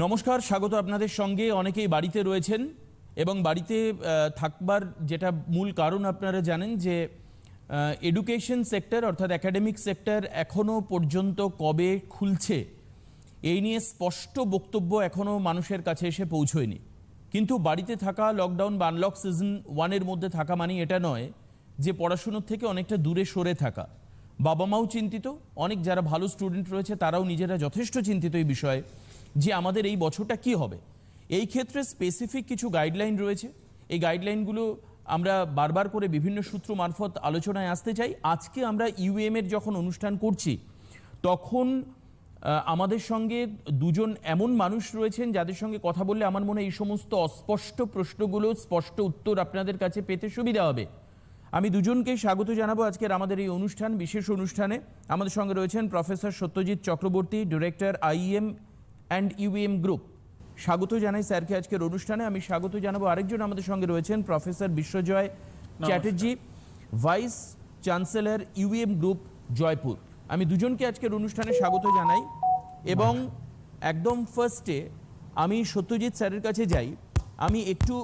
নমস্কার, স্বাগত আপনাদের সঙ্গে। অনেকেই বাড়িতে রয়েছেন এবং বাড়িতে থাকবার যেটা মূল কারণ আপনারা জানেন যে এডুকেশন সেক্টর অর্থাৎ একাডেমিক সেক্টর এখনও পর্যন্ত কবে খুলছে এই নিয়ে স্পষ্ট বক্তব্য এখনও মানুষের কাছে এসে পৌঁছয়নি। কিন্তু বাড়িতে থাকা, লকডাউন বা আনলক সিজন 1-এর মধ্যে থাকা মানে এটা নয় যে পড়াশুনোর থেকে অনেকটা দূরে সরে থাকা। বাবা মাও চিন্তিত, অনেক যারা ভালো স্টুডেন্ট রয়েছে তারাও নিজেরা যথেষ্ট চিন্তিত এই বিষয়ে যে আমাদের এই বছরটা কি হবে। এই ক্ষেত্রে স্পেসিফিক কিছু গাইডলাইন রয়েছে। এই গাইডলাইনগুলো আমরা বারবার করে বিভিন্ন সূত্র মারফত আলোচনায় আসতে চাই। আজকে আমরা ইউএম-এর যখন অনুষ্ঠান করছি তখন আমাদের সঙ্গে দুজন এমন মানুষ রয়েছেন যাদের সঙ্গে কথা বললে আমার মনে হয় এই সমস্ত অস্পষ্ট প্রশ্নগুলো স্পষ্ট উত্তর আপনাদের কাছে পেতে সুবিধা হবে। আমি দুজনকেই স্বাগত জানাবো আজকের আমাদের এই অনুষ্ঠান, বিশেষ অনুষ্ঠানে। আমাদের সঙ্গে রয়েছেন professor Satyajit Chakraborty, director IEM and UEM group. স্বাগত জানাই স্যারকে আজকের অনুষ্ঠানে। আমি স্বাগত জানাবো আরেকজন আমাদের সঙ্গে রয়েছেন professor Biswajoy Chatterjee, vice chancellor UEM group Jaipur. আমি দুজনকে আজকের অনুষ্ঠানে স্বাগত জানাই এবং একদম ফার্স্টে আমি সত্যজিৎ স্যারের কাছে যাই। আমি একটু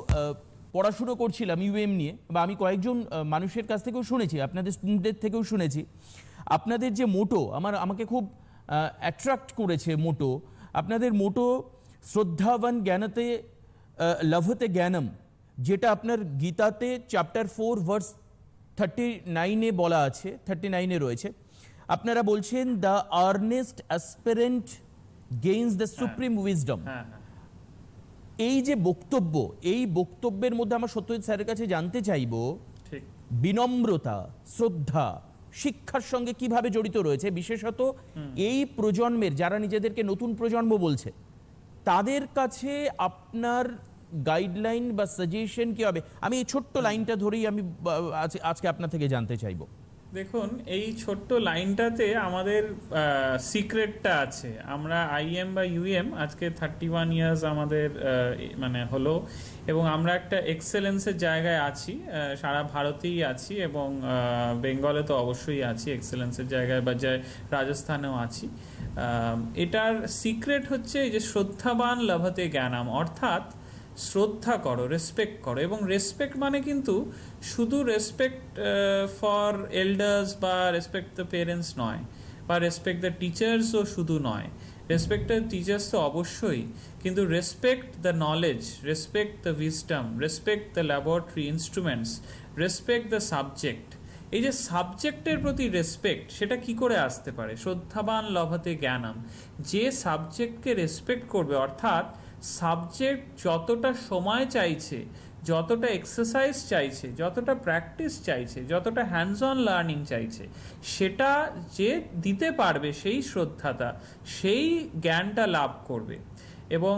পড়াশুনো করছিলাম ইউএম নিয়ে, বা আমি কয়েকজন মানুষের কাছ থেকেও শুনেছি, আপনাদের স্টুডেন্টদের থেকেও শুনেছি। আপনাদের যে মোটো আমাকে খুব অ্যাট্রাক্ট করেছে। মোটো, আপনাদের মোটো শ্রদ্ধাবান জ্ঞানতে লভতে জ্ঞানম, যেটা আপনার গীতাতে চ্যাপ্টার 4 ভার্স 39-এ বলা আছে, 39-এ রয়েছে। আপনারা বলছেন the earnest aspirant gains the supreme wisdom. এই যে বক্তব্য, এই বক্তব্যের মধ্যে আমরা সত্যজিৎ স্যারের কাছে জানতে চাইব বিনম্রতা, শ্রদ্ধা শিক্ষার সঙ্গে কিভাবে জড়িত রয়েছে, বিশেষত এই প্রজন্মের যারা নিজেদেরকে নতুন প্রজন্ম বলছে তাদের কাছে আপনার গাইডলাইন বা সাজেশন কি হবে? আমি এই ছোট্ট লাইনটা ধরেই আমি আজকে আপনার থেকে জানতে চাইব। দেখুন, এই ছোট্ট লাইনটাতে আমাদের সিক্রেটটা আছে। আমরা আইএম বা ইউএম আজকে 31 ইয়ার্স আমাদের মানে হলো, এবং আমরা একটা এক্সেলেন্সের জায়গায় আছি, সারা ভারতেই আছি এবং বেঙ্গলে তো অবশ্যই আছি এক্সেলেন্সের জায়গায়, বা রাজস্থানেও আছি। এটার সিক্রেট হচ্ছে এই যে শ্রদ্ধাবান লভতে জ্ঞানাম, অর্থাৎ শ্রদ্ধা করো, রেসপেক্ট করো। এবং রেসপেক্ট মানে কিন্তু শুধু রেসপেক্ট ফর এল্ডার্স বা রেসপেক্ট দ্য পেরেন্টস নয়, বা রেসপেক্ট দ্য টিচার্সও শুধু নয়। রেসপেক্ট দ্য টিচার্স তো অবশ্যই, কিন্তু respect the knowledge, respect the wisdom, respect the laboratory instruments, respect the subject. এই যে সাবজেক্টের প্রতি রেসপেক্ট, সেটা কি করে আসতে পারে? শ্রদ্ধাবান লভতে জ্ঞানম, যে সাবজেক্টকে রেসপেক্ট করবে, অর্থাৎ সাবজেক্ট যতটা সময় চাইছে, যতটা এক্সারসাইজ চাইছে, যতটা প্র্যাকটিস চাইছে, যতটা হ্যান্ডস অন লার্নিং চাইছে, সেটা যে দিতে পারবে, সেই শ্রদ্ধাটা, সেই জ্ঞানটা লাভ করবে। এবং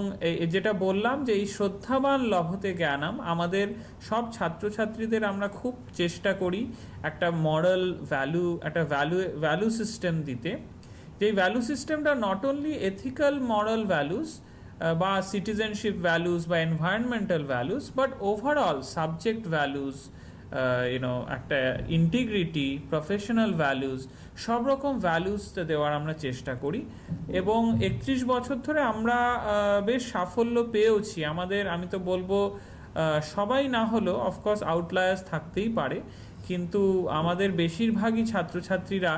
যেটা বললাম যে এই শ্রদ্ধাবান লভতে জ্ঞানম, আমাদের সব ছাত্রছাত্রীদের আমরা খুব চেষ্টা করি একটা মরাল ভ্যালু, একটা ভ্যালু সিস্টেম দিতে। যে ভ্যালু সিস্টেমটা not only ethical moral values বা সিটিজেনশিপ ভ্যালুস বা environmental values, but overall subject values, একটা ইন্টিগ্রিটি, প্রফেশনাল ভ্যালুস, সব রকম ভ্যালুস দেওয়ার আমরা চেষ্টা করি। এবং 31 বছর ধরে আমরা বেশ সাফল্য পেয়েওছি। আমি তো বলবো সবাই না হলেও অফকোর্স আউটলায়ার্স থাকতেই পারে, কিন্তু আমাদের বেশিরভাগই ছাত্রছাত্রীরা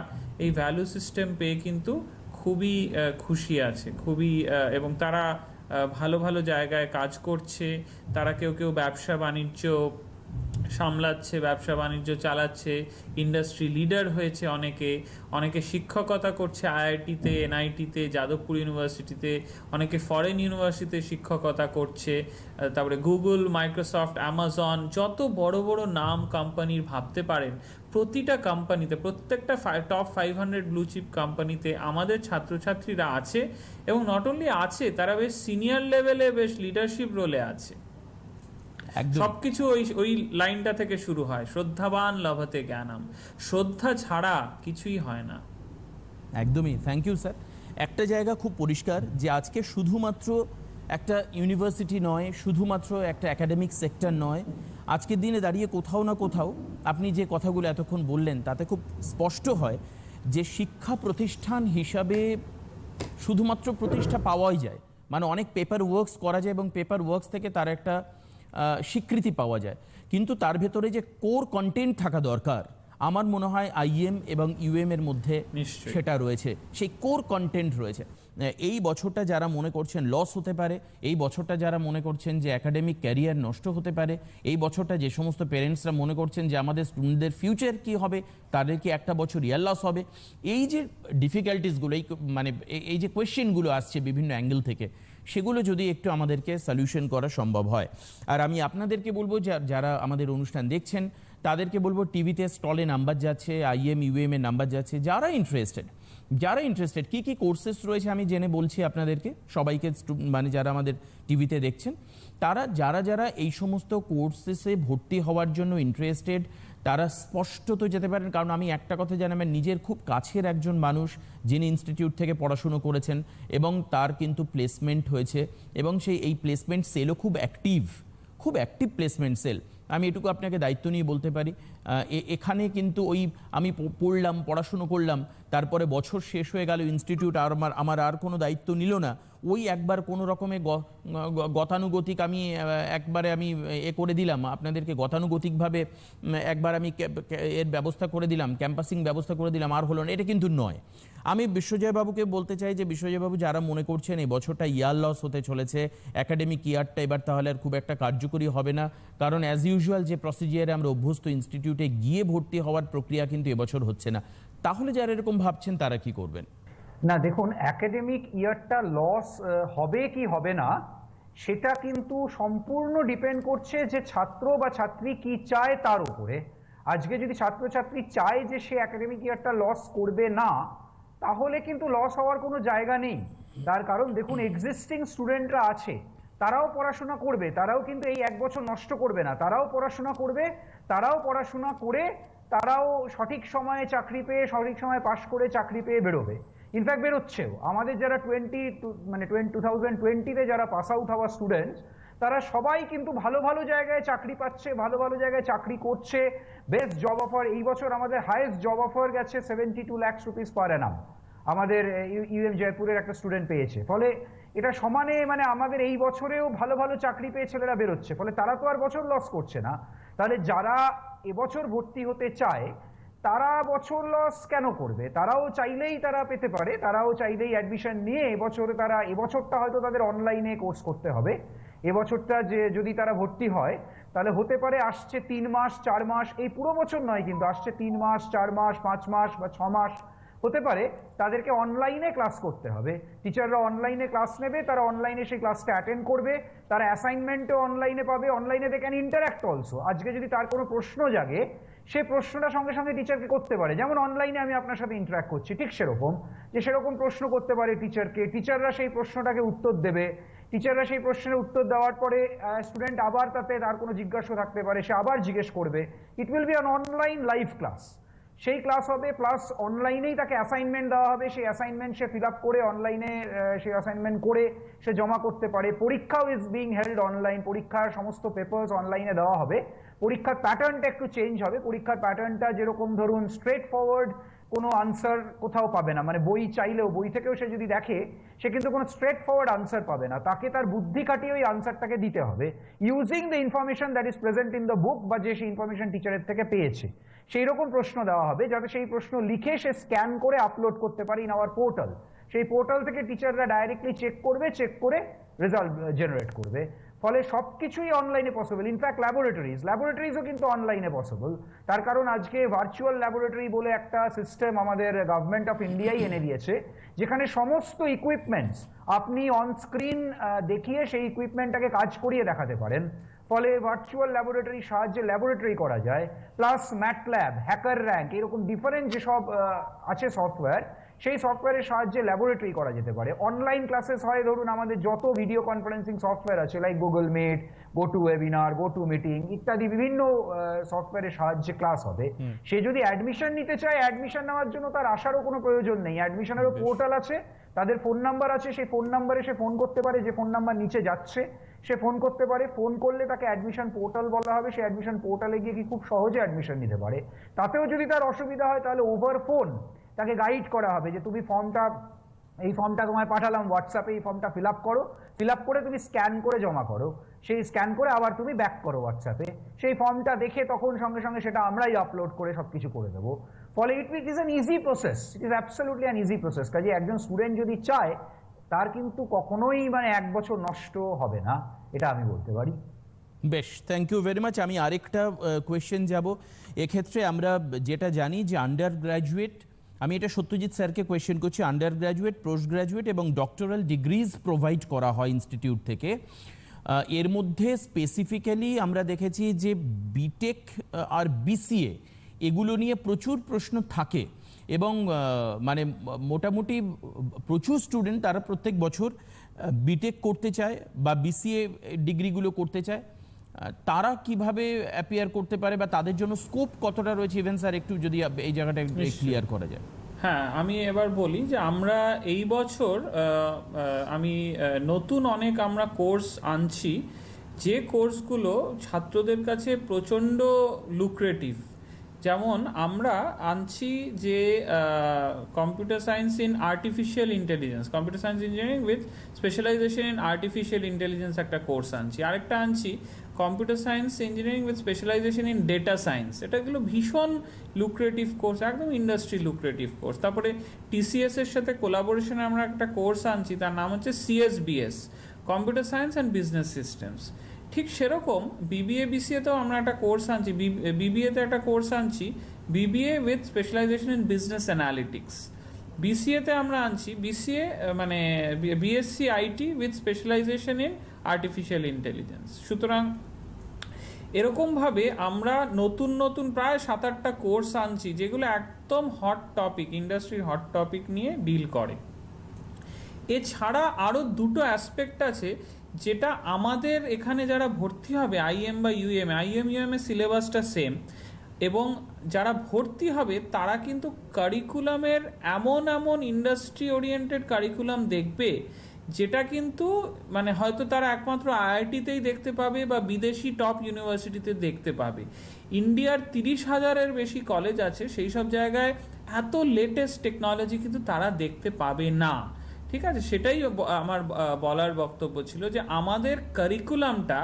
এই ভ্যালু সিস্টেম পেয়ে কিন্তু খুবই খুশি আছে, খুবই, এবং তারা ভালো ভালো জায়গায় কাজ করছে। তারা কেউ ব্যবসা বাণিজ্য সামলাচ্ছে, ব্যবসা বাণিজ্য চালাচ্ছে, ইন্ডাস্ট্রি লিডার হয়েছে, অনেকে শিক্ষকতা করছে আইআইটিতে, এনআইটিতে, যাদবপুর ইউনিভার্সিটিতে, অনেকে ফরেন ইউনিভার্সিটিতে শিক্ষকতা করছে। তারপরে গুগল, মাইক্রোসফট, অ্যামাজন, যত বড় বড় নাম কোম্পানির ভাবতে পারেন, প্রতিটা কোম্পানিতে, প্রত্যেকটা টপ 500 ব্লু চিপ কোম্পানিতে আমাদের ছাত্রছাত্রীরা আছে। এবং নট অনলি আছে, তারা বেশ সিনিয়র লেভেলে, বেশ লিডারশিপ রোলে আছে। সবকিছু ওই লাইনটা থেকে শুরু হয়, শ্রদ্ধাবান লভতে জ্ঞানম। শ্রদ্ধা ছাড়া কিছুই হয় না। একদমই, থ্যাংক ইউ স্যার। একটা জায়গা খুব পরিষ্কার যে আজকে শুধুমাত্র একটা ইউনিভার্সিটি নয়, শুধুমাত্র একটা একাডেমিক সেক্টর নয়, আজকের দিনে দাঁড়িয়ে কোথাও না কোথাও আপনি যে কথাগুলো এতক্ষণ বললেন তাতে খুব স্পষ্ট হয় যে শিক্ষা প্রতিষ্ঠান হিসাবে শুধুমাত্র প্রতিষ্ঠা পাওয়াই যায়, মানে অনেক পেপার ওয়ার্কস করা যায় এবং পেপার ওয়ার্কস থেকে তার একটা স্বীকৃতি পাওয়া যায়, কিন্তু তার ভেতরে যে কোর কন্টেন্ট থাকা দরকার আমার মনে হয় আইএম এবং ইউএম এর মধ্যে নিশ্চয়ই। সেটা রয়েছে, সেই কোর কন্টেন্ট রয়েছে। এই বছরটা যারা মনে করছেন লস হতে পারে, এই বছরটা যারা মনে করছেন যে একাডেমিক ক্যারিয়ার নষ্ট হতে পারে, এই বছরটা যে সমস্ত পেরেন্টসরা মনে করছেন যে আমাদের স্টুডেন্টদের ফিউচার কি হবে, তাদের কি একটা বছর ইয়ার লস হবে, এই যে ডিফিকাল্টিসগুলো, মানে এই যে কোয়েশ্চেনগুলো আসছে বিভিন্ন অ্যাঙ্গেল থেকে, সেগুলো যদি একটু আমাদেরকে সলিউশন করা সম্ভব হয়। আর আমি আপনাদেরকে বলবো যারা আমাদের অনুষ্ঠান দেখছেন তাদেরকে বলবো টিভিতে স্টলে নাম্বার যাচ্ছে, আইএম ইউএম এর নাম্বার যাচ্ছে, যারা ইন্টারেস্টেড কি কি কোর্সেস রয়েছে আমি জেনে বলছি আপনাদেরকে সবাইকে, মানে যারা আমাদের টিভিতে দেখছেন তারা যারা এই সমস্ত কোর্সেসে ভর্তি হওয়ার জন্য ইন্টারেস্টেড তারা স্পষ্টত যেতে পারেন। কারণ আমি একটা কথা জানি, আমার নিজের খুব কাছের একজন মানুষ যিনি ইনস্টিটিউট থেকে পড়াশুনো করেছেন এবং তার কিন্তু প্লেসমেন্ট হয়েছে এবং এই প্লেসমেন্ট সেলও খুব অ্যাক্টিভ প্লেসমেন্ট সেল। আমি এটুকু আপনাকে দায়িত্ব নিয়ে বলতে পারি, এখানে কিন্তু ওই আমি পড়াশুনো করলাম, তারপরে বছর শেষ হয়ে গেল, ইনস্টিটিউট আমার আর কোনো দায়িত্ব নিল না, ওই একবার কোনো রকমে গতানুগতিক আমি একবারে আমি করে দিলাম আপনাদেরকে, গতানুগতিকভাবে একবার আমি এর ব্যবস্থা করে দিলাম, ক্যাম্পাসিং ব্যবস্থা করে দিলাম, আর হলো না, এটা কিন্তু নয়। আমি বিশ্বজয়বাবুকে বলতে চাই যে বিশ্বজয়বাবু যারা মনে করছেন এই বছরটা ইয়ার লস হতে চলেছে, একাডেমিক ইয়ারটা এবার তাহলে আর খুব একটা কার্যকরী হবে না, কারণ অ্যাজ ইউজুয়াল যে প্রসিজিয়ারে আমরা অভ্যস্ত ইনস্টিটিউটে গিয়ে ভর্তি হওয়ার প্রক্রিয়া কিন্তু এবছর হচ্ছে না, তাহলে যারা এরকম ভাবছেন তারা কি করবেন? না দেখুন, একাডেমিক ইয়ারটা লস হবে কি হবে না সেটা কিন্তু সম্পূর্ণ ডিপেন্ড করছে যে ছাত্র বা ছাত্রী কি চায় তার উপরে। আজকে যদি ছাত্রছাত্রী চায় যে সে একাডেমিক ইয়ারটা লস করবে না, তাহলে কিন্তু লস হওয়ার কোনো জায়গা নেই। তার কারণ দেখুন, এক্সিস্টিং স্টুডেন্টরা আছে, তারাও পড়াশোনা করবে, তারাও কিন্তু এই এক বছর নষ্ট করবে না, তারাও পড়াশোনা করবে, তারাও পড়াশোনা করে তারাও সঠিক সময়ে চাকরি পেয়ে, সঠিক সময়ে পাশ করে চাকরি পেয়ে বেরোবে। ইনফ্যাক্ট বেরোচ্ছেও। আমাদের যারা 2020-তে যারা পাস আউট হওয়া স্টুডেন্টস, তারা সবাই কিন্তু ভালো ভালো জায়গায় চাকরি পাচ্ছে, ভালো ভালো জায়গায় চাকরি করছে, বেস্ট জব অফার। এই বছর আমাদের হাইয়েস্ট জব অফার গেছে 72 লাখ রুপিস পার অ্যানাম, আমাদের ইউএম জয়পুরের একটা স্টুডেন্ট পেয়েছে। ফলে এটা সমানে, মানে আমাদের এই বছরেও ভালো ভালো চাকরি পেয়ে ছেলেরা বেরোচ্ছে, ফলে তারা তো আর বছর লস করছে না। তাহলে যারা এবছর ভর্তি হতে চায় তারা বছর লস কেন করবে? তারাও চাইলেই তারা পেতে পারে, তারাও চাইলেই অ্যাডমিশন নিয়ে এবছরটা হয়তো তাদের অনলাইনে কোর্স করতে হবে। এবছরটা যে যদি তারা ভর্তি হয় তাহলে হতে পারে আসছে 3 মাস 4 মাস, এই পুরো বছর নয় কিন্তু আসছে 3 মাস 4 মাস 5 মাস বা 6 মাস হতে পারে তাদেরকে অনলাইনে ক্লাস করতে হবে। টিচাররা অনলাইনে ক্লাস নেবে, তারা অনলাইনে সেই ক্লাসটা অ্যাটেন্ড করবে, তারা অ্যাসাইনমেন্টও অনলাইনে পাবে, অনলাইনে দে ক্যান ইন্টারাক্ট অলসো। আজকে যদি তার কোনো প্রশ্ন জাগে, সেই প্রশ্নটা সঙ্গে সঙ্গে টিচারকে করতে পারে। যেমন অনলাইনে আমি আপনার সাথে ইন্টারাক্ট করছি, ঠিক সেরকম সেরকম প্রশ্ন করতে পারে টিচারকে, টিচাররা সেই প্রশ্নটাকে উত্তর দেবে, টিচাররা সেই প্রশ্নের উত্তর দেওয়ার পরে স্টুডেন্ট আবার তার কোনো জিজ্ঞাসা থাকতে পারে, সে আবার জিজ্ঞেস করবে। It will be an online live class. সেই ক্লাস হবে, প্লাস অনলাইনেই তাকে অ্যাসাইনমেন্ট দেওয়া হবে, সেই অ্যাসাইনমেন্ট সে ফিল আপ করে অনলাইনে সেই অ্যাসাইনমেন্ট করে সে জমা করতে পারে। পরীক্ষাও ইজ বিং হেল্ড অনলাইন, পরীক্ষার সমস্ত পেপারস অনলাইনে দেওয়া হবে। পরীক্ষার প্যাটার্নটা একটু চেঞ্জ হবে, পরীক্ষার প্যাটার্নটা যেরকম ধরুন স্ট্রেট ফরওয়ার্ড কোনো আনসার কোথাও পাবে না, মানে বই চাইলেও, বই থেকেও সে যদি দেখে সে কিন্তু কোনো স্ট্রেট ফরওয়ার্ড আনসার পাবে না, তাকে তার বুদ্ধি কাটিয়ে ওই আনসারটাকে দিতে হবে using the information that is present in the book, বা যে সেই ইনফরমেশন টিচারের থেকে পেয়েছে সেই রকম প্রশ্ন দেওয়া হবে, যাতে সেই প্রশ্ন লিখে সে স্ক্যান করে আপলোড করতে পারে ইন আওয়ার পোর্টাল। সেই পোর্টাল থেকে টিচাররা ডাইরেক্টলি চেক করবে, চেক করে রেজাল্ট জেনারেট করবে। ফলে সবকিছুই অনলাইনে পসিবল। ইনফ্যাক্ট ল্যাবরেটরিজও কিন্তু অনলাইনে পসিবল। তার কারণ আজকে ভার্চুয়াল ল্যাবরেটরি বলে একটা সিস্টেম আমাদের গভর্নমেন্ট অফ ইন্ডিয়াই এনে দিয়েছে, যেখানে সমস্ত ইকুইপমেন্টস আপনি অন স্ক্রিন দেখিয়ে সেই ইকুইপমেন্টটাকে কাজ করিয়ে দেখাতে পারেন। ফলে ভার্চুয়াল ল্যাবরেটরির সাহায্যে ল্যাবরেটরি করা যায়, প্লাস ম্যাটল্যাব, হ্যাকার র্যাঙ্ক, এরকম ডিফারেন্ট যেসব আছে সফটওয়্যার, সেই সফটওয়্যারের সাহায্যে ল্যাবরেটরি করা যেতে পারে। অনলাইন ক্লাসেস হয়, ধরুন আমাদের যত ভিডিও কনফারেন্সিং সফটওয়্যার আছে, like Google Meet, GoTo webinar, GoTo meeting ইত্যাদি বিভিন্ন সফটওয়্যারের সাহায্যে ক্লাস হবে। সে যদি অ্যাডমিশন নিতে চায়, অ্যাডমিশন নেওয়ার জন্য তার আসারও কোনো প্রয়োজন নেই। অ্যাডমিশনেরও পোর্টাল আছে, তাদের ফোন নাম্বার আছে, সেই ফোন নাম্বারে সে ফোন করতে পারে, যে ফোন নাম্বার নিচে যাচ্ছে সে ফোন করতে পারে। ফোন করলে তাকে অ্যাডমিশন পোর্টাল বলা হবে, সে অ্যাডমিশন পোর্টালে গিয়ে কি খুব সহজে অ্যাডমিশন নিতে পারে। তাতেও যদি তার অসুবিধা হয় তাহলে ওভার ফোন তাকে গাইড করা হবে যে তুমি ফর্মটা এই ফর্মটা তোমায় পাঠালাম হোয়াটসঅ্যাপে, এই ফর্মটা ফিল আপ করে তুমি স্ক্যান করে জমা করো, সেই স্ক্যান করে আবার তুমি ব্যাক করো হোয়াটসঅ্যাপে, সেই ফর্মটা দেখে তখন সঙ্গে সঙ্গে সেটা আমরাই আপলোড করে সবকিছু করে দেবো। ফলে it is an easy process, it is absolutely an easy process. কাজে একজন স্টুডেন্ট যদি চায় তার কিন্তু কখনোই মানে 1 বছর নষ্ট হবে না, এটা আমি বলতে পারি। বেশ, থ্যাংক ইউ ভেরি মাচ। আমি আরেকটা কোয়েশ্চেন যাব। এক্ষেত্রে আমরা যেটা জানি যে আন্ডার গ্র্যাজুয়েট, আমি এটা সত্যজিৎ স্যারকে কোয়েশ্চেন করছি, আন্ডার গ্র্যাজুয়েট, পোস্ট গ্র্যাজুয়েট এবং ডক্টরাল ডিগ্রিজ প্রোভাইড করা হয় ইনস্টিটিউট থেকে। এর মধ্যে স্পেসিফিক্যালি আমরা দেখেছি যে বিটেক আর বিসিএ এগুলো নিয়ে প্রচুর প্রশ্ন থাকে এবং মানে মোটামুটি প্রচুর স্টুডেন্ট তারা প্রত্যেক বছর বিটেক করতে চায় বা বিসিএ ডিগ্রিগুলো করতে চায়। তারা কিভাবে অ্যাপিয়ার করতে পারে বা তাদের জন্য স্কোপ কতটা রয়েছে, ইভেন স্যার একটু যদি এই জায়গাটা ক্লিয়ার করা যায়। হ্যাঁ, আমি এবার বলি যে আমরা এই বছর আমি নতুন অনেক আমরা কোর্স আনছি, যে কোর্সগুলো ছাত্রদের কাছে প্রচণ্ড লুক্রেটিভ। যেমন আমরা আনছি যে computer science in artificial intelligence, computer science engineering with specialization in artificial intelligence একটা কোর্স আনছি। আরেকটা আনছি computer science engineering with specialization in data science. এটাগুলো ভীষণ লুক্রেটিভ কোর্স, একদম ইন্ডাস্ট্রি লুক্রেটিভ কোর্স। তারপরে টিসিএস এর সাথে কোলাবোরেশনে আমরা একটা কোর্স আনছি, তার নাম হচ্ছে CSBS, computer science and business systems. ঠিক সেরকম বিবিএ বিসিএতেও আমরা একটা কোর্স আনছি, বিবিএতে একটা কোর্স আনছি BBA with specialization in business analytics. বিসিএতে আমরা আনছি বিসিএ মানে BSc IT with specialization in artificial intelligence. সুতরাং এরকমভাবে আমরা নতুন নতুন প্রায় 7-8টা কোর্স আনছি যেগুলো একদম হট টপিক, ইন্ডাস্ট্রির হট টপিক নিয়ে ডিল করে। এছাড়া আরও 2টো অ্যাসপেক্ট আছে যেটা আমাদের এখানে যারা ভর্তি হবে আইএম বা ইউএম, আইএম ইউএম এর সিলেবাসটা সেম, এবং যারা ভর্তি হবে তারা কিন্তু কারিকুলামের এমন এমন ইন্ডাস্ট্রি ওরিয়েন্টেড কারিকুলাম দেখবে যেটা কিন্তু মানে হয়তো তারা একমাত্র আইআইটিতেই দেখতে পাবে বা বিদেশি টপ ইউনিভার্সিটিতে দেখতে পাবে। ইন্ডিয়ার 30,000-এর বেশি কলেজ আছে, সেই সব জায়গায় এত লেটেস্ট টেকনোলজি কিন্তু তারা দেখতে পাবে না। ঠিক আছে, সেটাই আমার বলার বক্তব্য ছিল যে আমাদের কারিকুলামটা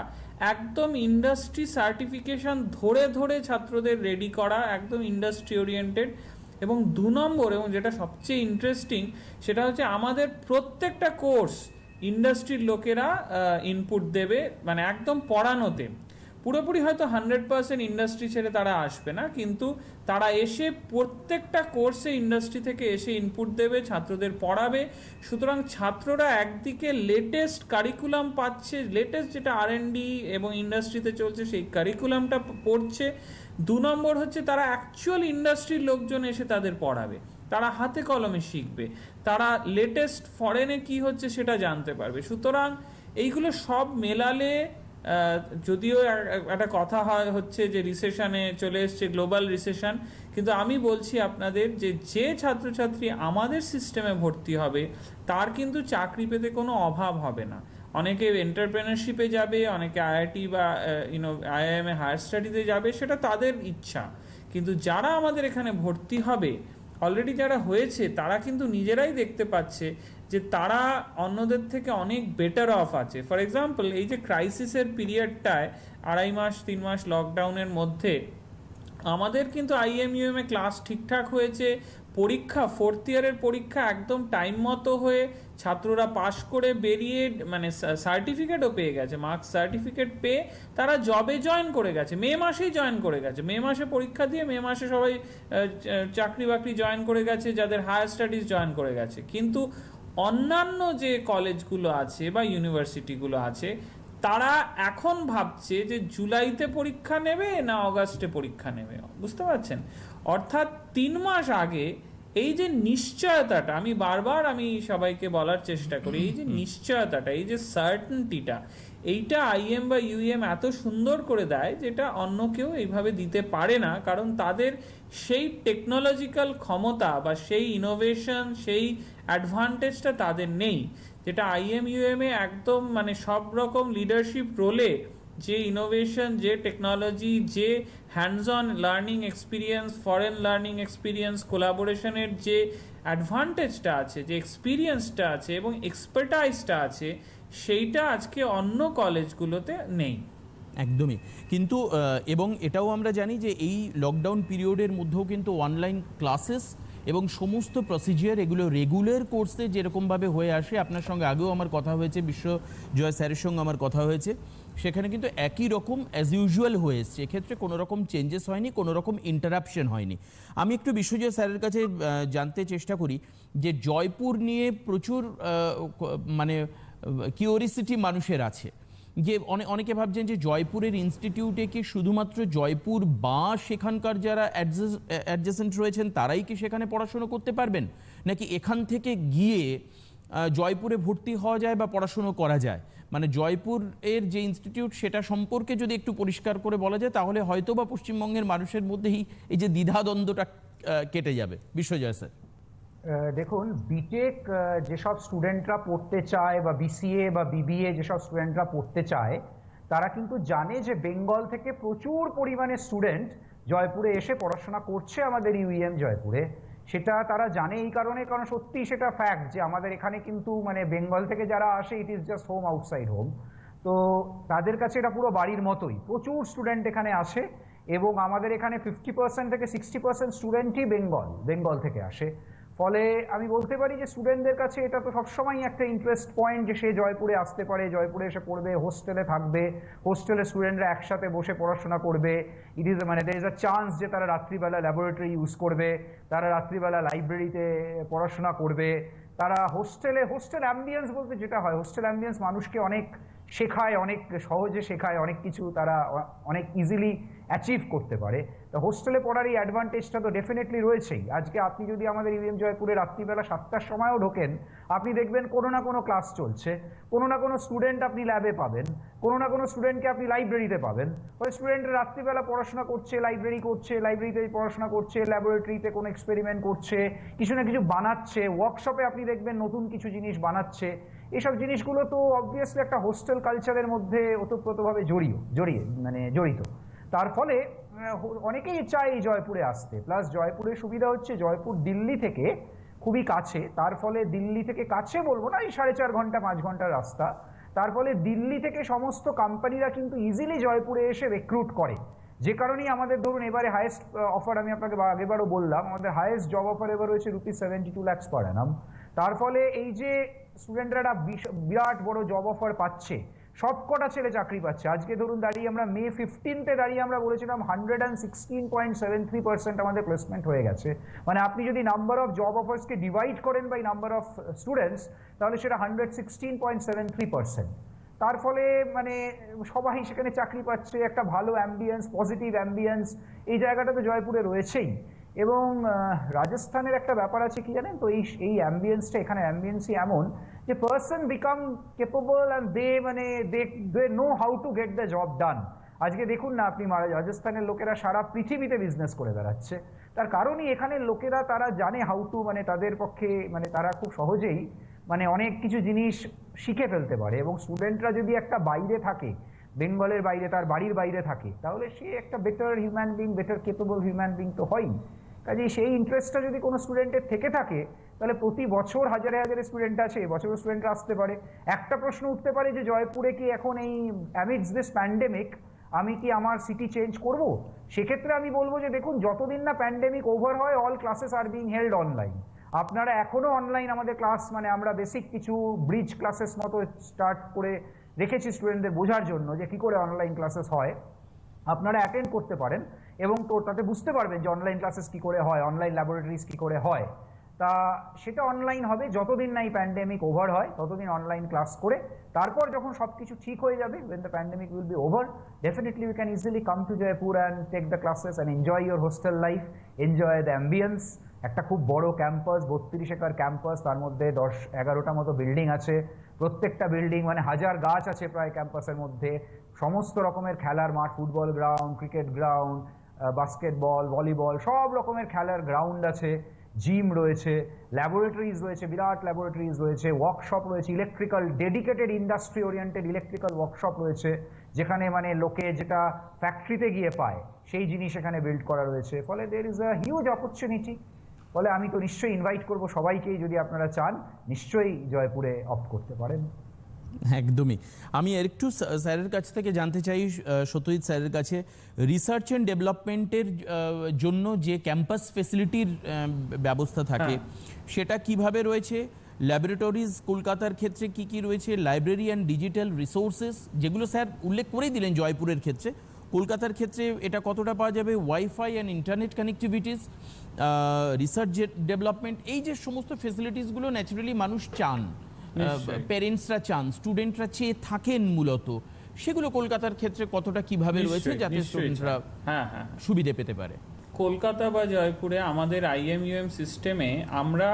একদম ইন্ডাস্ট্রি সার্টিফিকেশন ধরে ধরে ছাত্রদের রেডি করা, একদম ইন্ডাস্ট্রি ওরিয়েন্টেড। এবং 2 নম্বর, এবং যেটা সবচেয়ে ইন্টারেস্টিং, সেটা হচ্ছে আমাদের প্রত্যেকটা কোর্স ইন্ডাস্ট্রির লোকেরা ইনপুট দেবে, মানে একদম পড়ানোতে। পুরোপুরি হয়তো 100% ইন্ডাস্ট্রি ছেড়ে তারা আসবে না, কিন্তু তারা এসে প্রত্যেকটা কোর্সে ইন্ডাস্ট্রি থেকে এসে ইনপুট দেবে, ছাত্রদের পড়াবে। সুতরাং ছাত্ররা একদিকে লেটেস্ট কারিকুলাম পাচ্ছে, লেটেস্ট যেটা আর&ডি এবং ইন্ডাস্ট্রিতে চলছে সেই কারিকুলামটা পড়ছে। 2 নম্বর হচ্ছে তারা অ্যাকচুয়াল ইন্ডাস্ট্রির লোকজন এসে তাদের পড়াবে, তারা হাতে কলমে শিখবে, তারা লেটেস্ট ফরেনে কি হচ্ছে সেটা জানতে পারবে। সুতরাং এইগুলো সব মেলালে, যদিও একটা কথা হচ্ছে যে রিসেশনে চলে এসছে, গ্লোবাল রিসেশন, কিন্তু আমি বলছি আপনাদের যে ছাত্রছাত্রী আমাদের সিস্টেমে ভর্তি হবে তার কিন্তু চাকরি পেতে কোনো অভাব হবে না। অনেকে এন্টারপ্রেনারশিপে যাবে, অনেকে আইআইটি বা আইআইএম এ হায়ার স্টাডিতে যাবে, সেটা তাদের ইচ্ছা। কিন্তু যারা আমাদের এখানে ভর্তি হবে, অলরেডি যারা হয়েছে, তারা কিন্তু নিজেরাই দেখতে পাচ্ছে যে তারা অন্যদের থেকে অনেক বেটার অফ আছে। ফর এক্সাম্পল, এই যে ক্রাইসিসের পিরিয়ডটায় 2.5 মাস 3 মাস লকডাউনের মধ্যে আমাদের কিন্তু আইএমইউএম এ ক্লাস ঠিকঠাক হয়েছে, পরীক্ষা 4th ইয়ারের পরীক্ষা একদম টাইম মতো হয়ে ছাত্ররা পাশ করে বেরিয়ে মানে সার্টিফিকেটও পেয়ে গেছে, মার্কস সার্টিফিকেট পেয়ে তারা জবে জয়েন করে গেছে, মে মাসেই জয়েন করে গেছে, মে মাসে পরীক্ষা দিয়ে মে মাসে সবাই চাকরি বাকরি জয়েন করে গেছে, যাদের হায়ার স্টাডিজ জয়েন করে গেছে। কিন্তু অন্যান্য যে কলেজগুলো আছে বা ইউনিভার্সিটিগুলো আছে, তারা এখন ভাবছে যে জুলাইতে পরীক্ষা নেবে না অগাস্টে পরীক্ষা নেবে, বুঝতে পারছেন? অর্থাৎ 3 মাস আগে এই যে নিশ্চয়তাটা, আমি বারবার সবাইকে বলার চেষ্টা করি, এই যে নিশ্চয়তাটা, এই যে সার্টেনটিটা, এইটা আইএম বা ইউএম এত সুন্দর করে দেয় যেটা অন্য কেউ এইভাবে দিতে পারে না। কারণ তাদের সেই টেকনোলজিক্যাল ক্ষমতা বা সেই ইনোভেশন, সেই অ্যাডভান্টেজটা তাদের নেই, যেটা আইএম ইউএম এ একদম মানে সব রকম লিডারশিপ রোলে যে ইনোভেশন, যে টেকনোলজি, যে hands on learning experience, foreign learning experience, কোলাবোরেশনের যে অ্যাডভান্টেজটা আছে, যে এক্সপিরিয়েন্সটা আছে এবং এক্সপার্টাইজটা আছে, সেইটা আজকে অন্য কলেজগুলোতে নেই। একদমই। কিন্তু এবং এটাও আমরা জানি যে এই লকডাউন পিরিয়ডের মধ্যেও কিন্তু অনলাইন ক্লাসেস এবং সমস্ত প্রসিজিয়ার এগুলো রেগুলার কোর্সে যেরকমভাবে হয়ে আসে, আপনার সঙ্গে আগেও আমার কথা হয়েছে, বিশ্বজয় স্যারের সঙ্গে আমার কথা হয়েছে, সেখানে কিন্তু একই রকম অ্যাজ ইউজুয়াল হয়ে এসছে। এক্ষেত্রে কোনো রকম চেঞ্জেস হয়নি, কোনো রকম ইন্টারাপশন হয়নি। আমি একটু বিশ্বজয় স্যারের কাছে জানতে চেষ্টা করি যে জয়পুর নিয়ে প্রচুর মানে কিউরিসিটি মানুষের আছে, যে অনেকে ভাবছেন যে জয়পুরের ইনস্টিটিউটে কি শুধুমাত্র জয়পুর বা সেখানকার যারা অ্যাডজেসেন্ট রয়েছেন তারাই কি সেখানে পড়াশুনো করতে পারবেন, নাকি এখান থেকে গিয়ে জয়পুরে ভর্তি হওয়া যায় বা পড়াশুনো করা যায়? মানে জয়পুরের যে ইনস্টিটিউট সেটা সম্পর্কে যদি একটু পরিষ্কার করে বলা যায় তাহলে হয়তো বা পশ্চিমবঙ্গের মানুষের মধ্যেই এই যে দ্বিধাদ্বন্দ্বটা কেটে যাবে। বিশ্বজয় স্যার। দেখুন, বিটেক যেসব স্টুডেন্টরা পড়তে চায় বা বিসিএ বা বিবিএ যেসব স্টুডেন্টরা পড়তে চায়, তারা কিন্তু জানে যে বেঙ্গল থেকে প্রচুর পরিমাণে স্টুডেন্ট জয়পুরে এসে পড়াশোনা করছে আমাদের ইউইএম জয়পুরে। সেটা তারা জানে এই কারণে, কারণ সত্যি সেটা ফ্যাক্ট যে আমাদের এখানে কিন্তু মানে বেঙ্গল থেকে যারা আসে, it is just home outside home. তো তাদের কাছে এটা পুরো বাড়ির মতোই, প্রচুর স্টুডেন্ট এখানে আসে এবং আমাদের এখানে 50% থেকে 60% স্টুডেন্টই বেঙ্গল থেকে আসে। ফলে আমি বলতে পারি যে স্টুডেন্টদের কাছে এটা তো সবসময় একটা ইন্টারেস্ট পয়েন্ট যে সে জয়পুরে আসতে পারে, জয়পুরে এসে পড়বে, হোস্টেলে থাকবে, হোস্টেলে স্টুডেন্টরা একসাথে বসে পড়াশোনা করবে। ইট ইজ মানে দের ইজ আ চান্স যে তারা রাত্রিবেলা ল্যাবরেটরি ইউজ করবে, তারা রাত্রিবেলা লাইব্রেরিতে পড়াশোনা করবে, তারা হোস্টেল অ্যাম্বিয়েন্স বলতে যেটা হয়, হোস্টেল অ্যাম্বিয়েন্স মানুষকে অনেক শেখায়, অনেক সহজে শেখায়, অনেক কিছু তারা অনেক ইজিলি অ্যাচিভ করতে পারে। তো হোস্টেলে পড়ার এই অ্যাডভান্টেজটা তো ডেফিনেটলি রয়েছেই। আজকে আপনি যদি আমাদের ইউএম জয়পুরে রাত্রিবেলা 7টার সময়ও ঢোকেন, আপনি দেখবেন কোনো না কোনো ক্লাস চলছে, কোনো না কোনো স্টুডেন্ট আপনি ল্যাবে পাবেন, কোনো না কোনো স্টুডেন্টকে আপনি লাইব্রেরিতে পাবেন। ওই স্টুডেন্টরা রাত্রিবেলা পড়াশোনা করছে, লাইব্রেরিতে পড়াশোনা করছে, ল্যাবরেটরিতে কোনো এক্সপেরিমেন্ট করছে, কিছু না কিছু বানাচ্ছে, ওয়ার্কশপে আপনি দেখবেন নতুন কিছু জিনিস বানাচ্ছে। এইসব জিনিসগুলো তো অবভিয়াসলি একটা হোস্টেল কালচারের মধ্যে ওতপ্রোতভাবে জড়িত। তার ফলে অনেকেই চায় এই জয়পুরে আসতে। প্লাস জয়পুরের সুবিধা হচ্ছে জয়পুর দিল্লি থেকে খুবই কাছে, তার ফলে দিল্লি থেকে কাছে বলবো না, এই 4.5 ঘন্টা 5 ঘন্টার রাস্তা। তার ফলে দিল্লি থেকে সমস্ত কোম্পানিরা কিন্তু ইজিলি জয়পুরে এসে রিক্রুট করে, যে কারণেই আমাদের ধরুন এবারে হাইয়েস্ট অফার, আমি আপনাকে আগেবারও বললাম, আমাদের হাইয়েস্ট জব অফার এবার রয়েছে ₹72 lakhs per annum। তার ফলে এই যে স্টুডেন্টরা বিরাট বড় জব অফার পাচ্ছে, সবকটা ছেলে চাকরি পাচ্ছে। আজকে ধরুন দাঁড়িয়ে আমরা মে 15 দাঁড়িয়ে আমরা বলেছিলাম 116.73% আমাদের প্লেসমেন্ট হয়ে গেছে। মানে আপনি যদি নাম্বার অফ জব অফার্সকে ডিভাইড করেন বাই নাম্বার অফ স্টুডেন্টস, তাহলে সেটা 116.73%। তার ফলে মানে সবাই সেখানে চাকরি পাচ্ছে, একটা ভালো অ্যাম্বিয়েন্স, পজিটিভ অ্যাম্বিয়েন্স এই জায়গাটা তো জয়পুরে রয়েছেই। এবং রাজস্থানের একটা ব্যাপার আছে কি জানেন তো, এই অ্যাম্বিয়েন্সটা, এখানে অ্যাম্বিয়েন্সই এমন যে person become capable and they know how to get the job done. আজকে দেখুন না আপনি, রাজস্থানের লোকেরা সারা পৃথিবীতে বিজনেস করে বেড়াচ্ছে। তার কারণই এখানের লোকেরা তারা জানে হাউ টু, মানে তাদের পক্ষে মানে তারা খুব সহজেই মানে অনেক কিছু জিনিস শিখে ফেলতে পারে। এবং স্টুডেন্টরা যদি একটা বাইরে থাকে, বেঙ্গলের বাইরে, তার বাড়ির বাইরে থাকে, তাহলে সে একটা better human being, better capable human being তো হয়ই। কাজেই সেই ইন্টারেস্টটা যদি কোনো স্টুডেন্টের থেকে থাকে, তাহলে প্রতি বছর হাজারে হাজারে স্টুডেন্ট আছে, এবছরও স্টুডেন্টরা আসতে পারে। একটা প্রশ্ন উঠতে পারে যে জয়পুরে কি এখন এই অ্যামিডস দিস প্যান্ডেমিক আমি কি আমার সিটি চেঞ্জ করব? সেক্ষেত্রে আমি বলবো যে দেখুন, যতদিন না প্যান্ডেমিক ওভার হয়, all classes are being held online. আপনারা এখনো অনলাইন আমাদের ক্লাস, মানে আমরা বেসিক কিছু ব্রিজ ক্লাসেস মতো স্টার্ট করে রেখেছি স্টুডেন্টদের বোঝার জন্য যে কি করে অনলাইন ক্লাসেস হয়, আপনারা অ্যাটেন্ড করতে পারেন এবং তো তাতে বুঝতে পারবেন যে অনলাইন ক্লাসেস কি করে হয়, অনলাইন ল্যাবরেটরিজ কি করে হয়। তা সেটা অনলাইন হবে যতদিন না এই প্যান্ডেমিক ওভার হয়, ততদিন অনলাইন ক্লাস করে তারপর যখন সব কিছু ঠিক হয়ে যাবে, when the pandemic will be over, definitely we can easily come to Jaipur and take the classes and enjoy your hostel life, enjoy the ambience। একটা খুব বড় ক্যাম্পাস, 32 একর ক্যাম্পাস, তার মধ্যে 10-11টা মতো বিল্ডিং আছে, প্রত্যেকটা বিল্ডিং মানে 1000 গাছ আছে প্রায় ক্যাম্পাসের মধ্যে, সমস্ত রকমের খেলার মাঠ, football ground, cricket ground, basketball, volleyball, সব রকমের খেলার গ্রাউন্ড আছে, জিম রয়েছে, ল্যাবরেটরিজ রয়েছে, বিরাট ল্যাবরেটরিজ রয়েছে, ওয়ার্কশপ রয়েছে, electrical dedicated industry oriented electrical workshop রয়েছে, যেখানে মানে লোকে যেটা ফ্যাক্টরিতে গিয়ে পায় সেই জিনিস এখানে বিল্ড করা রয়েছে। ফলে there is a huge opportunity. ফলে আমি তো নিশ্চয়ই ইনভাইট করব সবাইকেই, যদি আপনারা চান নিশ্চয়ই জয়পুরে অপ্ট করতে পারেন। একদমই। আমি একটু স্যারের কাছ থেকে জানতে চাই, সত্যজিৎ স্যারের কাছে, রিসার্চ অ্যান্ড ডেভেলপমেন্টের জন্য যে ক্যাম্পাস ফেসিলিটির ব্যবস্থা থাকে সেটা কিভাবে রয়েছে, ল্যাবরেটরিজ কলকাতার ক্ষেত্রে কি কি রয়েছে, লাইব্রেরি অ্যান্ড ডিজিটাল রিসোর্সেস যেগুলো স্যার উল্লেখ করেই দিলেন জয়পুরের ক্ষেত্রে, কলকাতার ক্ষেত্রে এটা কতটা পাওয়া যাবে, wifi and internet connectivities, research development, এই যে সমস্ত ফেসিলিটিসগুলো ন্যাচারালি মানুষ চান, প্যারেন্টসরা চান, স্টুডেন্টরা চেয়ে থাকেন মূলত, সেগুলো কলকাতার ক্ষেত্রে কতটা কিভাবে রয়েছে যাতে স্টুডেন্টরা সুবিধে পেতে পারে? কলকাতা বা জয়পুরে আমাদের IMUM সিস্টেমে আমরা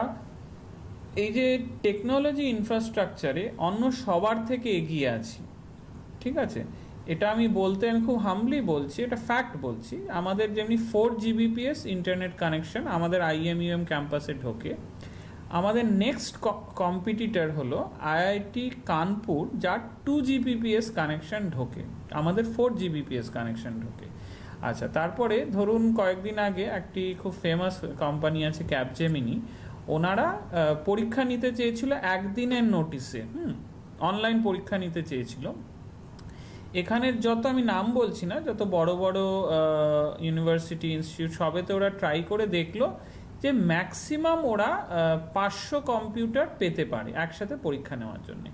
এই যে টেকনোলজি ইনফ্রাস্ট্রাকচারে অন্য সবার থেকে এগিয়ে আছি, ঠিক আছে? এটা আমি খুব হামলি বলছি, এটা ফ্যাক্ট বলছি। আমাদের যেমনি 4 Gbps ইন্টারনেট কানেকশন আমাদের IMUM ক্যাম্পাসে ঢোকে, আমাদের নেক্সট কম্পিটিটর হলো IIT কানপুর, যার 2 Gbps কানেকশন ঢোকে, আমাদের 4 Gbps কানেকশন ঢোকে। আচ্ছা, তারপরে ধরুন কয়েকদিন আগে একটি খুব ফেমাস কোম্পানি আছে ক্যাপজেমিনি, ওনারা পরীক্ষা নিতে চেয়েছিল একদিনের নোটিসে, অনলাইন পরীক্ষা নিতে চেয়েছিল। এখানের যত, আমি নাম বলছি না, যত বড় বড় ইউনিভার্সিটি ইনস্টিটিউট সবেতে ওরা ট্রাই করে দেখলো যে ম্যাক্সিমাম ওরা 500 কম্পিউটার পেতে পারে একসাথে পরীক্ষা নেওয়ার জন্য।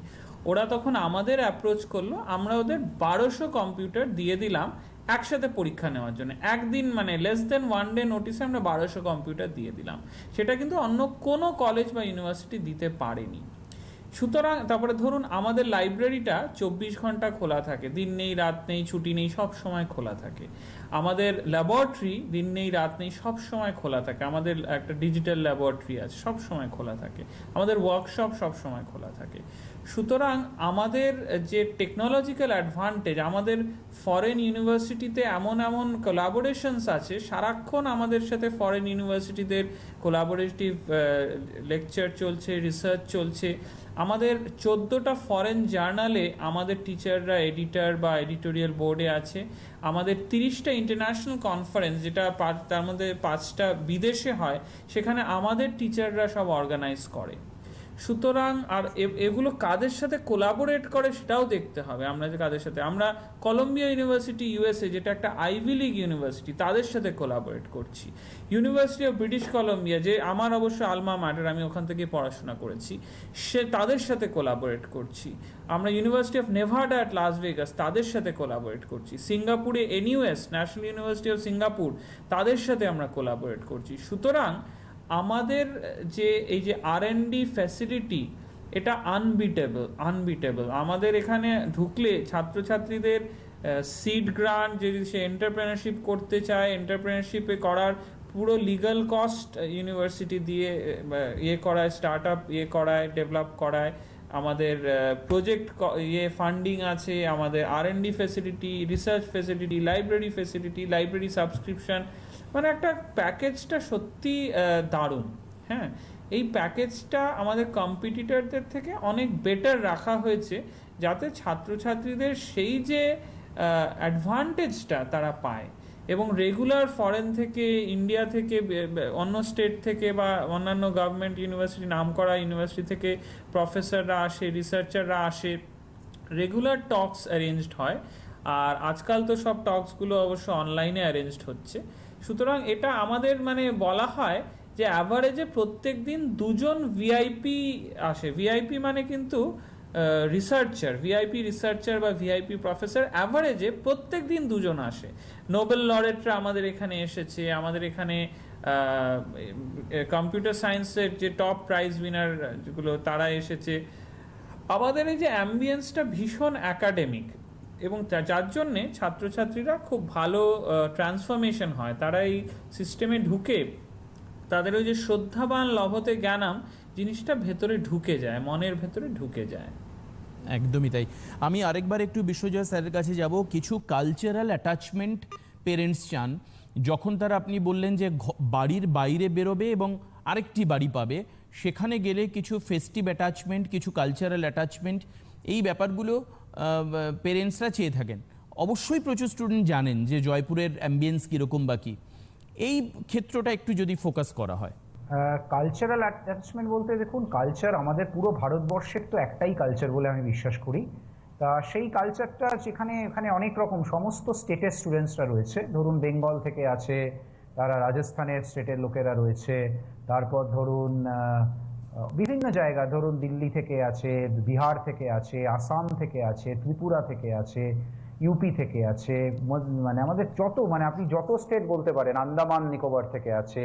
ওরা তখন আমাদের অ্যাপ্রোচ করলো, আমরা ওদের 1200 কম্পিউটার দিয়ে দিলাম একসাথে পরীক্ষা নেওয়ার জন্য। একদিন মানে লেস দেন 1 ডে নোটিসে আমরা 1200 কম্পিউটার দিয়ে দিলাম। সেটা কিন্তু অন্য কোনো কলেজ বা ইউনিভার্সিটি দিতে পারেনি। সুতরাং তারপরে ধরুন আমাদের লাইব্রেরিটা 24 ঘন্টা খোলা থাকে, দিন নেই রাত নেই, ছুটি নেই, সব সময় খোলা থাকে। আমাদের ল্যাবরেটরি দিন নেই রাত নেই, সব সময় খোলা থাকে। আমাদের একটা ডিজিটাল ল্যাবরেটরি আছে, সব সময় খোলা থাকে। আমাদের ওয়ার্কশপ সব সময় খোলা থাকে। সুতরাং আমাদের যে টেকনোলজিক্যাল অ্যাডভান্টেজ, আমাদের ফরেন ইউনিভার্সিটিতে এমন এমন কোলাবোরেশনস আছে, সারাক্ষণ আমাদের সাথে ফরেন ইউনিভার্সিটিদের কোলাবোরেটিভ লেকচার চলছে, রিসার্চ চলছে। আমাদের 14টা ফরেন জার্নালে আমাদের টিচাররা এডিটর বা এডিটোরিয়াল বোর্ডে আছে। আমাদের 30টা ইন্টারন্যাশনাল কনফারেন্স, যেটা তার মধ্যে 5টা বিদেশে হয়, সেখানে আমাদের টিচাররা সব অর্গানাইজ করে। সুতরাং আর এগুলো কাদের সাথে কোলাবোরেট করে সেটাও দেখতে হবে। আমরা যে কাদের সাথে, আমরা কলম্বিয়া ইউনিভার্সিটি USA, যেটা একটা আইভি লিগ ইউনিভার্সিটি, তাদের সাথে কোলাবোরেট করছি। ইউনিভার্সিটি অফ ব্রিটিশ কলম্বিয়া, যে আমার অবশ্য আলমা ম্যাটার, আমি ওখান থেকে পড়াশোনা করেছি, তাদের সাথে কোলাবোরেট করছি। আমরা University of Nevada at Las Vegas, তাদের সাথে কোলাবোরেট করছি। সিঙ্গাপুরে NUS, National University of Singapore, তাদের সাথে আমরা কোলাবোরেট করছি। সুতরাং আমাদের যে এই যে R&D ফ্যাসিলিটি, এটা আনবিটেবল। আমাদের এখানে ঢুকলে ছাত্রছাত্রীদের সিড গ্রান্ট, যদি সে এন্টারপ্রেনারশিপ করতে চায়, এন্টারপ্রেনারশিপে করার পুরো লিগাল কস্ট ইউনিভার্সিটি দিয়ে করায়, স্টার্ট আপ করায়, ডেভেলপ করায়। আমাদের প্রজেক্ট ফান্ডিং আছে, আমাদের R&D facility, research facility, library facility, library subscription, মানে একটা প্যাকেজটা সত্যি দারুণ। হ্যাঁ, এই প্যাকেজটা আমাদের কম্পিটিটরদের থেকে অনেক বেটার রাখা হয়েছে, যাতে ছাত্রছাত্রীদের সেই যে অ্যাডভান্টেজটা তারা পায়। এবং রেগুলার ফরেন থেকে, ইন্ডিয়া থেকে, অন্য স্টেট থেকে বা অন্যান্য গভর্নমেন্ট ইউনিভার্সিটি, নামকরা ইউনিভার্সিটি থেকে প্রফেসররা আসে, রিসার্চাররা আসে, রেগুলার টকস অ্যারেঞ্জড হয়। আর আজকাল তো সব টকসগুলো অবশ্য অনলাইনে অ্যারেঞ্জড হচ্ছে। সুতরাং এটা আমাদের মানে বলা হয় যে অ্যাভারেজে প্রত্যেক দিন 2 জন VIP আসে। VIP মানে কিন্তু ভিআইপি রিসার্চার বা VIP প্রফেসর, অ্যাভারেজে প্রত্যেক দিন 2 জন আসে। নোবেল লরেটরা আমাদের এখানে এসেছে, আমাদের এখানে কম্পিউটার সায়েন্সের যে টপ প্রাইজ উইনার যেগুলো, তারা এসেছে। আমাদের এই যে অ্যাম্বিয়েন্সটা ভীষণ একাডেমিক, এবং যার জন্যে ছাত্রছাত্রীরা খুব ভালো ট্রান্সফরমেশন হয়। তারা এই সিস্টেমে ঢুকে তাদের ওই যে শ্রদ্ধাবান লভতে জ্ঞানাম জিনিসটা ভেতরে ঢুকে যায়, মনের ভেতরে ঢুকে যায়। একদমই তাই। আমি আরেকবার একটু বিশ্বজয় স্যারের কাছে যাব। কিছু কালচারাল অ্যাটাচমেন্ট পেরেন্টস চান, যখন তারা আপনি বললেন যে বাড়ির বাইরে বেরোবে এবং আরেকটি বাড়ি পাবে, সেখানে গেলে কিছু ফেস্টিভ অ্যাটাচমেন্ট, কিছু কালচারাল অ্যাটাচমেন্ট, এই ব্যাপারগুলো পেরেন্টসরা চেয়ে থাকেন। অবশ্যই প্রচুর স্টুডেন্ট জানেন যে জয়পুরের অ্যাম্বিয়েন্স কীরকম বা কী, এই ক্ষেত্রটা একটু যদি ফোকাস করা হয়। কালচারাল অ্যাটাচমেন্ট বলতে দেখুন, কালচার আমাদের পুরো ভারতবর্ষের তো একটাই কালচার বলে আমি বিশ্বাস করি। তা সেই কালচারটা যেখানে এখানে অনেক রকম সমস্ত স্টেটের স্টুডেন্টসরা রয়েছে, ধরুন বেঙ্গল থেকে আছে, তারা রাজস্থানের স্টেটের লোকেরা রয়েছে, তারপর ধরুন বিভিন্ন জায়গা, ধরুন দিল্লি থেকে আছে, বিহার থেকে আছে, আসাম থেকে আছে, ত্রিপুরা থেকে আছে, ইউপি থেকে আছে, মানে আমাদের যত মানে আপনি যত স্টেট বলতে পারেন, আন্দামান নিকোবর থেকে আছে,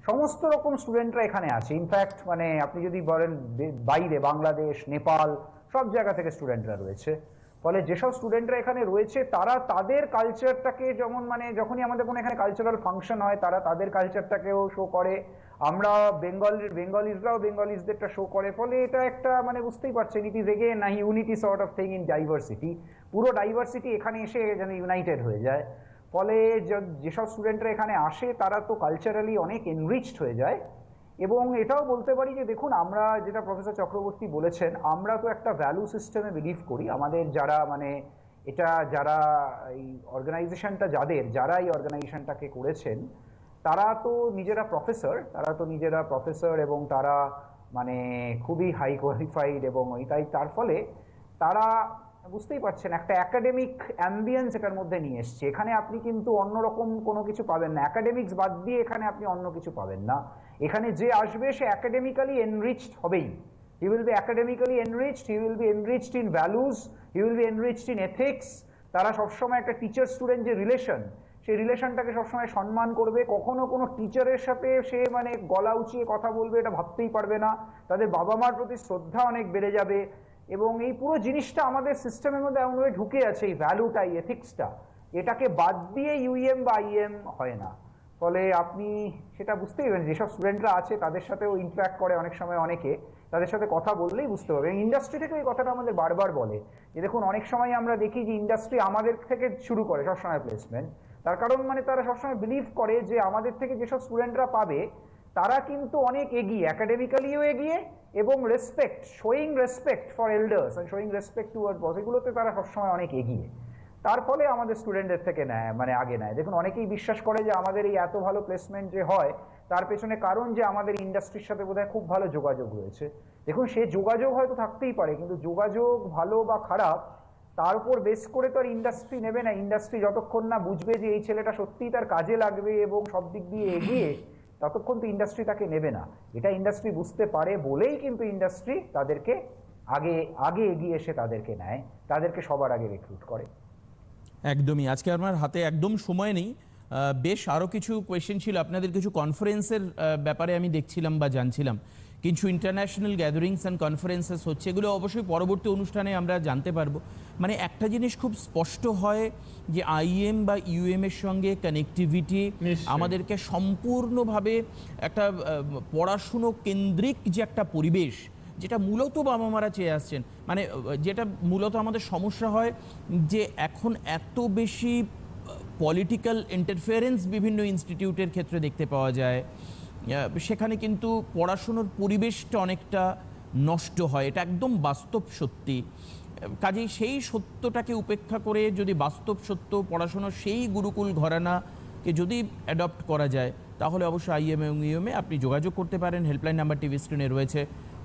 সমস্ত রকম স্টুডেন্টরা এখানে আছে। ইনফ্যাক্ট মানে আপনি যদি বলেন বাইরে বাংলাদেশ, নেপাল, সব জায়গা থেকে স্টুডেন্টরা রয়েছে। ফলে যেসব স্টুডেন্টরা এখানে রয়েছে তারা তাদের কালচারটাকে, যেমন মানে যখনই আমাদের কোনো এখানে কালচারাল ফাংশন হয় তারা তাদের কালচারটাকেও শো করে, আমরা বেঙ্গলিজরাও বেঙ্গলিজদেরটা শো করে। ফলে এটা একটা মানে বুঝতেই পারছেন, ইট ইজ এগেন না unity sort of thing in diversity. পুরো ডাইভার্সিটি এখানে এসে যেন ইউনাইটেড হয়ে যায়। ফলে যেসব স্টুডেন্টরা এখানে আসে তারা তো কালচারালি অনেক এনরিচড হয়ে যায়। এবং এটাও বলতে পারি যে দেখুন, আমরা যেটা প্রফেসর চক্রবর্তী বলেছেন, আমরা তো একটা ভ্যালু সিস্টেমে বিলিভ করি। আমাদের যারা মানে এটা যারা এই অর্গানাইজেশনটা যারা এই অর্গানাইজেশনটাকে করেছেন তারা তো নিজেরা প্রফেসর এবং তারা মানে খুবই হাই কোয়ালিফাইড এবং তাই তার ফলে তারা বুঝতেই পারছেন একটা একাডেমিক অ্যাম্বিয়েন্স এটার মধ্যে নিয়ে এসছে। এখানে আপনি কিন্তু অন্যরকম কোনো কিছু পাবেন না, একাডেমিক্স বাদ দিয়ে এখানে আপনি অন্য কিছু পাবেন না। এখানে যে আসবে সে একাডেমিক্যালি এনরিচড হবেই। He will be academically enriched, he will be enriched in values, he will be enriched in ethics. তারা সবসময় একটা টিচার স্টুডেন্ট যে রিলেশন, সেই রিলেশনটাকে সবসময় সম্মান করবে। কখনো কোনো টিচারের সাথে সে মানে গলা উঁচিয়ে কথা বলবে এটা ভাবতেই পারবে না। তাদের বাবা মার প্রতি শ্রদ্ধা অনেক বেড়ে যাবে। এবং এই পুরো জিনিসটা আমাদের সিস্টেমের মধ্যে এমনভাবে ঢুকে আছে, এই ভ্যালুটা, এই এথিক্সটা, এটাকে বাদ দিয়ে ইউএম বা আইএম হয় না। ফলে আপনি সেটা বুঝতেই পারেন, যেসব স্টুডেন্টরা আছে তাদের সাথেও ইন্টারাক্ট করে অনেক সময় অনেকে, তাদের সাথে কথা বললেই বুঝতে পারবে। ইন্ডাস্ট্রি থেকে এই কথাটা আমাদের বারবার বলে যে দেখুন, অনেক সময় আমরা দেখি যে ইন্ডাস্ট্রি আমাদের থেকে শুরু করে সবসময় প্লেসমেন্ট। তার কারণ মানে তারা সবসময় বিলিভ করে যে আমাদের থেকে যেসব স্টুডেন্টরা পাবে তারা কিন্তু অনেক এগিয়ে, একাডেমিক্যালিও এগিয়ে এবং showing respect for elders and showing respect toward boss, এগুলোতে তারা সবসময় অনেক এগিয়ে। তার ফলে আমাদের স্টুডেন্টদের থেকে নেয় মানে আগে নেয়। দেখুন, অনেকেই বিশ্বাস করে যে আমাদের এই এত ভালো প্লেসমেন্ট যে হয় তার পেছনে কারণ যে আমাদের ইন্ডাস্ট্রির সাথে বোধহয় খুব ভালো যোগাযোগ রয়েছে। দেখুন, সে যোগাযোগ হয়তো থাকতেই পারে, কিন্তু যোগাযোগ ভালো বা খারাপ তার উপর বেস করে তো আর ইন্ডাস্ট্রি নেবে না। ইন্ডাস্ট্রি যতক্ষণ না বুঝবে যে এই ছেলেটা সত্যিই তার কাজে লাগবে এবং সব দিক দিয়ে এগিয়ে, ততক্ষণ তো ইন্ডাস্ট্রি তাকে নেবে না। এটা ইন্ডাস্ট্রি বুঝতে পারে বলেই কিন্তু ইন্ডাস্ট্রি তাদেরকে আগে এগিয়ে এসে তাদেরকে নেয়, তাদেরকে সবার আগে রিক্রুট করে। একদমই। আজকে আমার হাতে একদম সময় নেই, বেশ আরও কিছু কোয়েশ্চেন ছিল। আপনাদের কিছু কনফারেন্সের ব্যাপারে আমি দেখছিলাম বা জানছিলাম, কিছু ইন্টারন্যাশনাল গ্যাদারিংস অ্যান্ড কনফারেন্সেস হচ্ছে, এগুলো অবশ্যই পরবর্তী অনুষ্ঠানে আমরা জানতে পারবো। মানে একটা জিনিস খুব স্পষ্ট হয় যে আইএম বা ইউএম এর সঙ্গে কানেক্টিভিটি আমাদেরকে সম্পূর্ণভাবে একটা পড়াশুনো কেন্দ্রিক যে একটা পরিবেশ, যেটা মূলত বাবা মারা চেয়ে আসছেন, মানে যেটা মূলত আমাদের সমস্যা হয় যে এখন এত বেশি পলিটিক্যাল ইন্টারফেয়ারেন্স বিভিন্ন ইনস্টিটিউটের ক্ষেত্রে দেখতে পাওয়া যায়, সেখানে কিন্তু পড়াশুনোর পরিবেশটা অনেকটা নষ্ট হয়। এটা একদম বাস্তব সত্যি। কাজেই সেই সত্যটাকে উপেক্ষা করে যদি বাস্তব সত্য পড়াশুনোর সেই গুরুকুল ঘরানাকে যদি অ্যাডপ্ট করা যায়, তাহলে অবশ্যই আইএম এবং ইউএমে আপনি যোগাযোগ করতে পারেন। হেল্পলাইন নাম্বার টিভি স্ক্রিনে রয়েছে।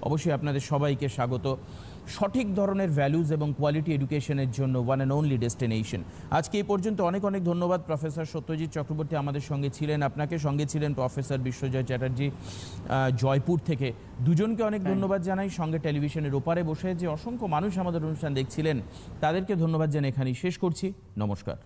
অবশ্যই আপনাদের সবাইকে স্বাগত সঠিক ধরনের ভ্যালুজ এবং কোয়ালিটি এডুকেশনের জন্য ওয়ান অ্যান্ড অনলি ডেস্টিনেশন। আজকে এই পর্যন্ত অনেক অনেক ধন্যবাদ। প্রফেসর সত্যজিৎ চক্রবর্তী আমাদের সঙ্গে ছিলেন, আপনাকে সঙ্গে ছিলেন প্রফেসর বিশ্বজয় চ্যাটার্জি জয়পুর থেকে। দুজনকে অনেক ধন্যবাদ জানাই। সঙ্গে টেলিভিশনের ওপারে বসে যে অসংখ্য মানুষ আমাদের অনুষ্ঠান দেখছিলেন, তাদেরকে ধন্যবাদ জানিয়ে এখানেই শেষ করছি। নমস্কার।